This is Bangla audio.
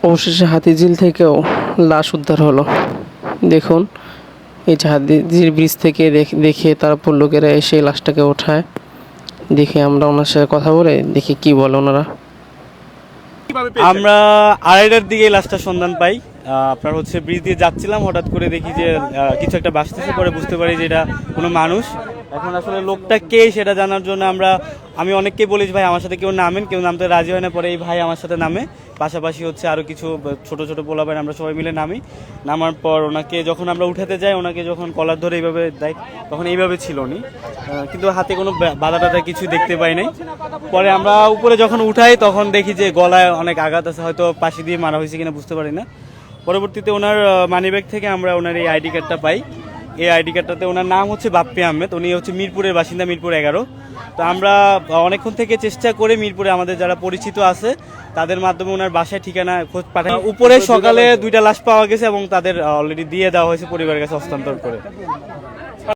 অবশেষে হাতিঝিল থেকেও লাশ উদ্ধার হলো। দেখুন, এই যে হাতিঝিল ব্রিজ থেকে দেখে তারপর লোকেরা এসে লাশটাকে ওঠায়। দেখে আমরা ওনার সাথে কথা বলে দেখি কি বলে ওনারা। আমরা 2:30টার দিকে লাশটার সন্ধান পাই। আপনার হচ্ছে ব্রিজ দিয়ে যাচ্ছিলাম, হঠাৎ করে দেখি যে কিছু একটা ভাসতেছে, পরে বুঝতে পারি যে এটা কোনো মানুষ। এখন আসলে লোকটা কে সেটা জানার জন্য আমি অনেককে বলি ভাই আমার সাথে কেউ নামেন, কেউ নামতে রাজি হয় না। পরে এই ভাই আমার সাথে নামে, পাশাপাশি হচ্ছে আরও কিছু ছোট ছোট পোলাপাইন, আমরা সবাই মিলে নামি। নামার পর ওনাকে যখন আমরা উঠাতে যাই, ওনাকে যখন কলার ধরে এইভাবে দেয়, তখন এইভাবে ছিল উনি, কিন্তু হাতে কোনো বাধা টাধা কিছু দেখতে পাই নাই। পরে আমরা উপরে যখন উঠাই তখন দেখি যে গলায় অনেক আঘাত আছে, হয়তো পাশে দিয়ে মারা হয়েছে কিনা বুঝতে পারি না। পরবর্তীতে ওনার মানিব্যাগ থেকে আমরা ওনার এই আইডি কার্ডটা পাই। এই আইডি কার্ডটাতে ওনার নাম হচ্ছে বাপ্পি আহমেদ, উনি হচ্ছে মিরপুরের বাসিন্দা, মিরপুর 11। তো আমরা অনেকক্ষণ থেকে চেষ্টা করে মিরপুরে আমাদের যারা পরিচিত আছে তাদের মাধ্যমে ওনার বাসায় ঠিকানা খোঁজ পাঠাই। উপরে সকালে 2টা লাশ পাওয়া গেছে এবং তাদের অলরেডি দিয়ে দেওয়া হয়েছে পরিবারের কাছে হস্তান্তর করে।